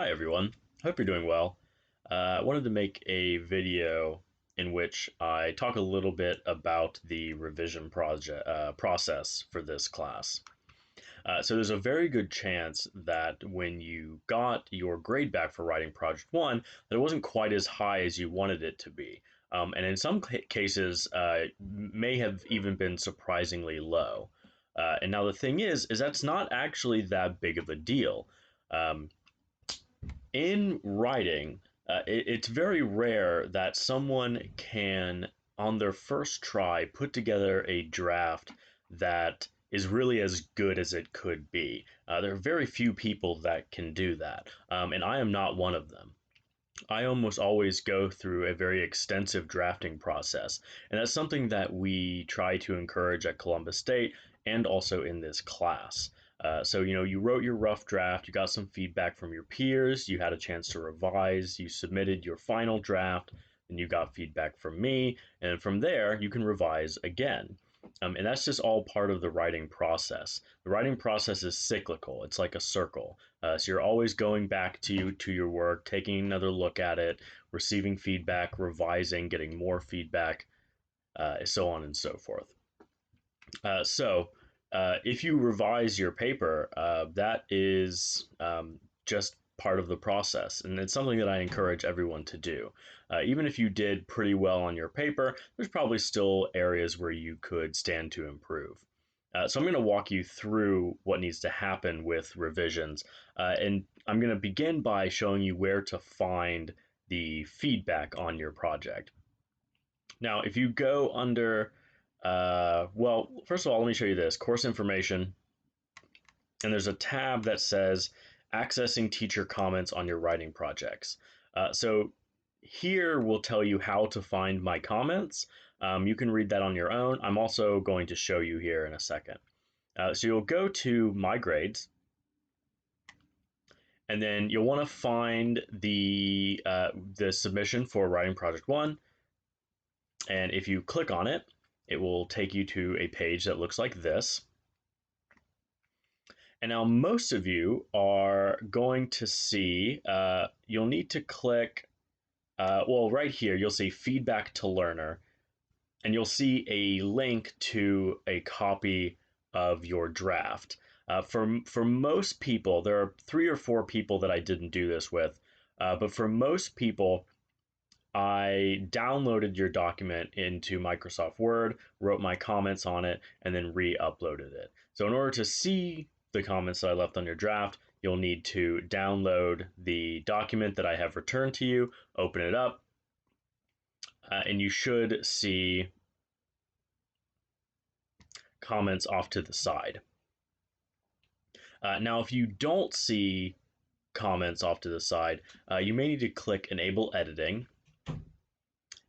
Hi everyone, hope you're doing well. I wanted to make a video in which I talk a little bit about the revision process for this class. So there's a very good chance that when you got your grade back for writing Project 1, that it wasn't quite as high as you wanted it to be. And in some cases, may have even been surprisingly low. And now the thing is that's not actually that big of a deal. Um, in writing, it's very rare that someone can, on their first try, put together a draft that is really as good as it could be. There are very few people that can do that, and I am not one of them. I almost always go through a very extensive drafting process, and that's something that we try to encourage at Columbus State and also in this class. You wrote your rough draft, you got some feedback from your peers, you had a chance to revise, you submitted your final draft, and you got feedback from me, and from there, you can revise again. And that's just all part of the writing process. The writing process is cyclical, it's like a circle. So you're always going back to your work, taking another look at it, receiving feedback, revising, getting more feedback, so on and so forth. If you revise your paper, that is just part of the process, and it's something that I encourage everyone to do. Even if you did pretty well on your paper, there's probably still areas where you could stand to improve. So I'm going to walk you through what needs to happen with revisions, and I'm going to begin by showing you where to find the feedback on your project. Now, if you go under, first of all, let me show you this course information, and there's a tab that says accessing teacher comments on your writing projects. So here will tell you how to find my comments. You can read that on your own. I'm also going to show you here in a second. So you'll go to my grades, and then you'll want to find the submission for writing project 1. And if you click on it, it will take you to a page that looks like this. And now most of you are going to see, you'll need to click, right here, you'll see feedback to learner, and you'll see a link to a copy of your draft. For most people, there are 3 or 4 people that I didn't do this with, but for most people, I downloaded your document into Microsoft Word, wrote my comments on it, and then re-uploaded it. So in order to see the comments that I left on your draft, you'll need to download the document that I have returned to you, open it up, and you should see comments off to the side. Now, if you don't see comments off to the side, you may need to click Enable Editing.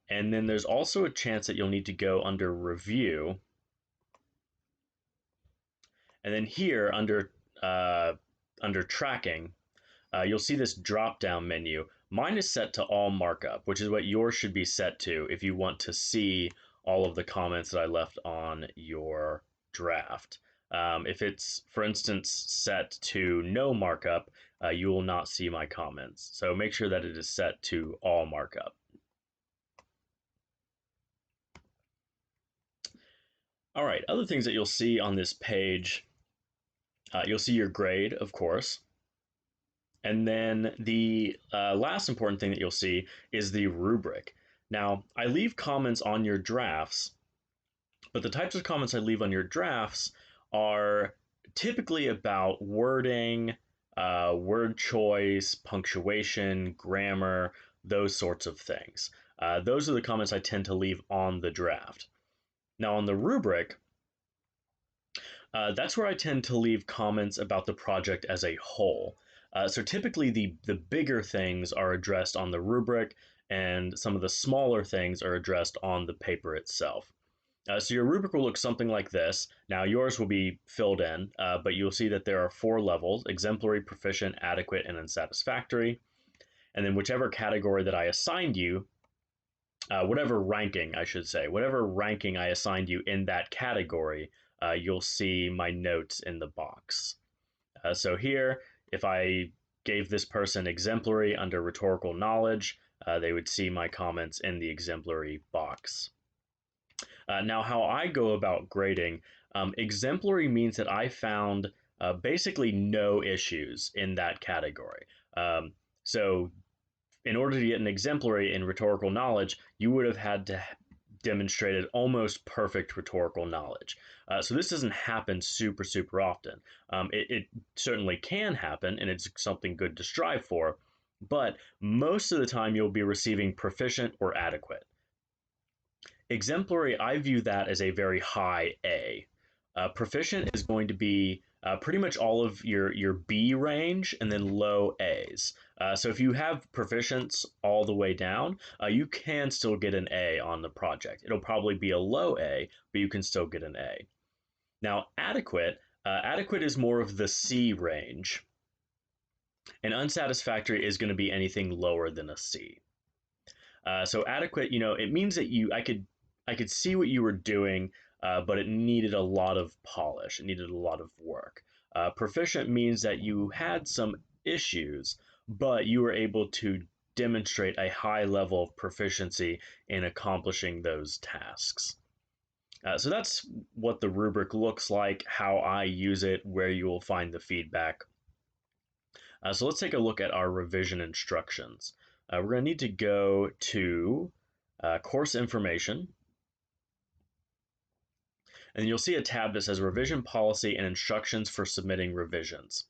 And then there's also a chance that you'll need to go under Review. And then here under Tracking, you'll see this drop-down menu. Mine is set to all markup, which is what yours should be set to if you want to see all of the comments that I left on your draft. If it's, for instance, set to no markup, you will not see my comments. So make sure that it is set to all markup. All right, other things that you'll see on this page, you'll see your grade, of course. And then the last important thing that you'll see is the rubric. Now, I leave comments on your drafts, but the types of comments I leave on your drafts are typically about wording, word choice, punctuation, grammar, those sorts of things. Those are the comments I tend to leave on the draft. Now, on the rubric, that's where I tend to leave comments about the project as a whole. So typically the bigger things are addressed on the rubric, and some of the smaller things are addressed on the paper itself. So your rubric will look something like this. Now yours will be filled in, but you'll see that there are 4 levels: exemplary, proficient, adequate, and unsatisfactory. And then whichever category that I assigned you, whatever ranking I should say, whatever ranking I assigned you in that category, you'll see my notes in the box. So here, if I gave this person exemplary under rhetorical knowledge, they would see my comments in the exemplary box. Now, how I go about grading, exemplary means that I found basically no issues in that category. So, in order to get an exemplary in rhetorical knowledge, you would have had to demonstrated almost perfect rhetorical knowledge. So this doesn't happen super often. It certainly can happen, and it's something good to strive for. But most of the time, you'll be receiving proficient or adequate. Exemplary, I view that as a very high A. Proficient is going to be pretty much all of your B range and then low A's. So if you have proficients all the way down, you can still get an A on the project. It'll probably be a low A, but you can still get an A. Now, adequate is more of the C range, and unsatisfactory is going to be anything lower than a C. So adequate, it means that I could see what you were doing, but it needed a lot of polish. It needed a lot of work. Proficient means that you had some issues, but you were able to demonstrate a high level of proficiency in accomplishing those tasks. So that's what the rubric looks like, how I use it, where you will find the feedback. So let's take a look at our revision instructions. We're going to need to go to course information, and you'll see a tab that says revision policy and instructions for submitting revisions.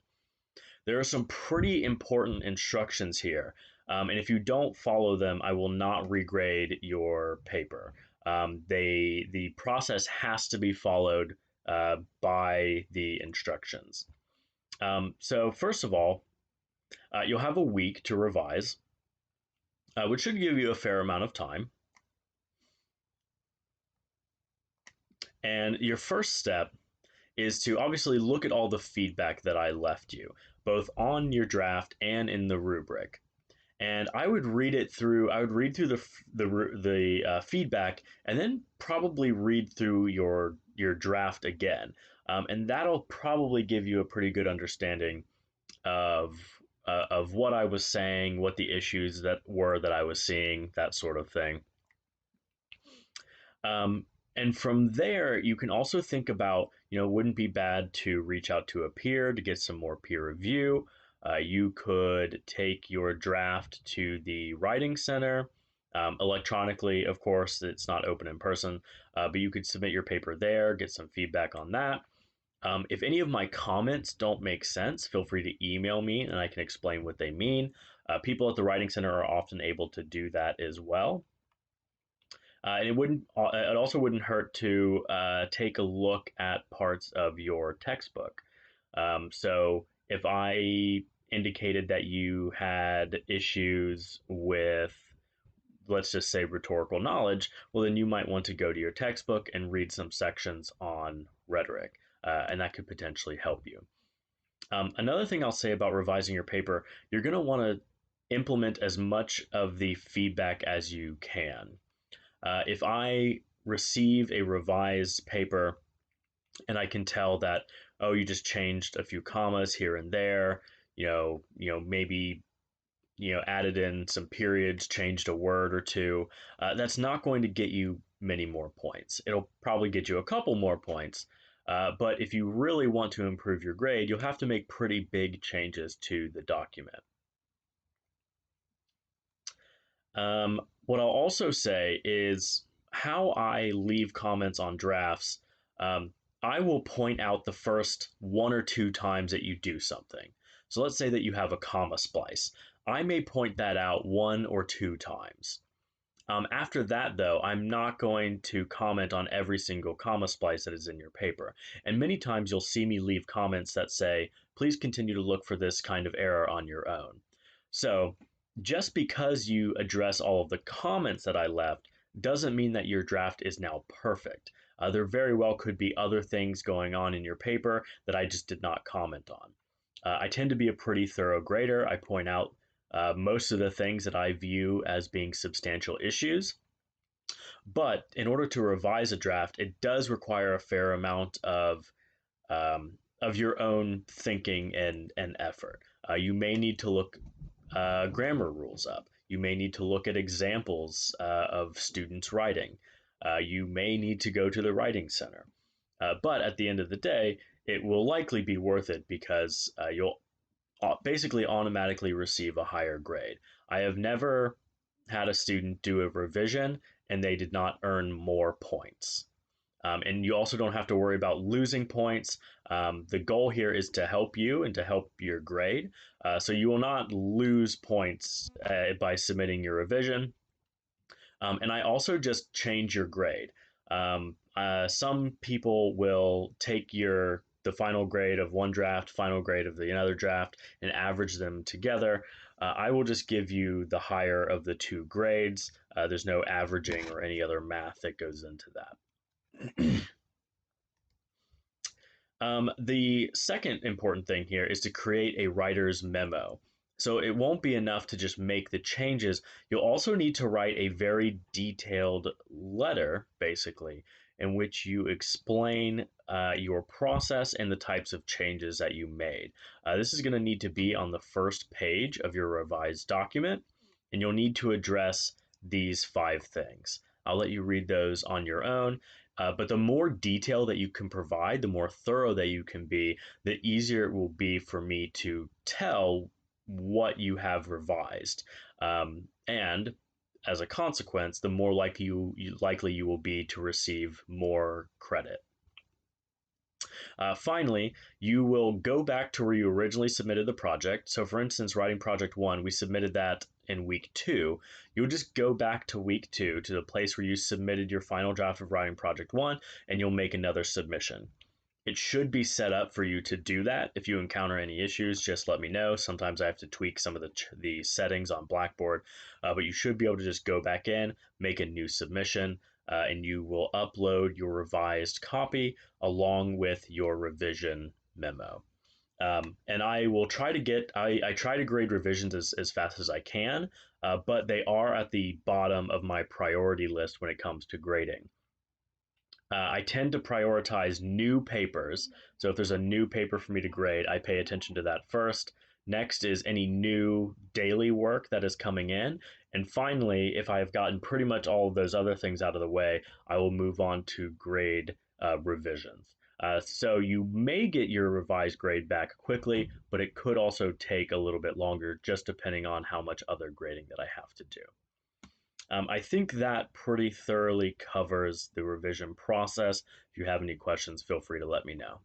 There are some pretty important instructions here, and if you don't follow them, I will not regrade your paper. The process has to be followed by the instructions. So first of all, you'll have a week to revise, which should give you a fair amount of time. And your first step is to obviously look at all the feedback that I left you, both on your draft and in the rubric. And I would read it through. I would read through the feedback, and then probably read through your draft again, and that'll probably give you a pretty good understanding of what I was saying, what the issues that I was seeing, that sort of thing. And from there, you can also think about, wouldn't be bad to reach out to a peer to get some more peer review. You could take your draft to the writing center electronically. Of course, it's not open in person, but you could submit your paper there, get some feedback on that. If any of my comments don't make sense, feel free to email me and I can explain what they mean. People at the writing center are often able to do that as well. And it also wouldn't hurt to take a look at parts of your textbook. So if I indicated that you had issues with, let's just say, rhetorical knowledge, well, then you might want to go to your textbook and read some sections on rhetoric, and that could potentially help you. Another thing I'll say about revising your paper, you're going to want to implement as much of the feedback as you can. If I receive a revised paper and I can tell that, oh, you just changed a few commas here and there, maybe added in some periods, changed a word or two, that's not going to get you many more points. It'll probably get you a couple more points, but if you really want to improve your grade, you'll have to make pretty big changes to the document. What I'll also say is how I leave comments on drafts. I will point out the first one or two times that you do something. So let's say that you have a comma splice. I may point that out one or two times. After that, though, I'm not going to comment on every single comma splice that is in your paper. And many times you'll see me leave comments that say, please continue to look for this kind of error on your own. So just because you address all of the comments that I left doesn't mean that your draft is now perfect. There very well could be other things going on in your paper that I just did not comment on. I tend to be a pretty thorough grader. I point out most of the things that I view as being substantial issues. But in order to revise a draft, it does require a fair amount of your own thinking and effort. You may need to look grammar rules up. You may need to look at examples of students writing. You may need to go to the writing center. But at the end of the day, it will likely be worth it because you'll basically automatically receive a higher grade. I have never had a student do a revision and they did not earn more points. And you also don't have to worry about losing points. The goal here is to help you and to help your grade. So you will not lose points by submitting your revision. And I also just change your grade. Some people will take the final grade of one draft, final grade of the another draft, and average them together. I will just give you the higher of the two grades. There's no averaging or any other math that goes into that. The second important thing here is to create a writer's memo. So it won't be enough to just make the changes. You'll also need to write a very detailed letter, basically, in which you explain your process and the types of changes that you made. This is going to need to be on the first page of your revised document, and you'll need to address these 5 things. I'll let you read those on your own. But the more detail that you can provide, the more thorough that you can be, the easier it will be for me to tell what you have revised. And as a consequence, the more likely you will be to receive more credit. Finally, you will go back to where you originally submitted the project. So, for instance, writing project 1, we submitted that in week 2. You'll just go back to week 2 to the place where you submitted your final draft of writing project 1, and you'll make another submission. It should be set up for you to do that. If you encounter any issues, just let me know. Sometimes I have to tweak some of the settings on Blackboard, but you should be able to just go back in, make a new submission, and you will upload your revised copy along with your revision memo. And I will try to I try to grade revisions as fast as I can, but they are at the bottom of my priority list when it comes to grading. I tend to prioritize new papers. So if there's a new paper for me to grade, I pay attention to that first. Next is any new daily work that is coming in. And finally, if I have gotten pretty much all of those other things out of the way, I will move on to grade revisions. So you may get your revised grade back quickly, but it could also take a little bit longer, just depending on how much other grading that I have to do. I think that pretty thoroughly covers the revision process. If you have any questions, feel free to let me know.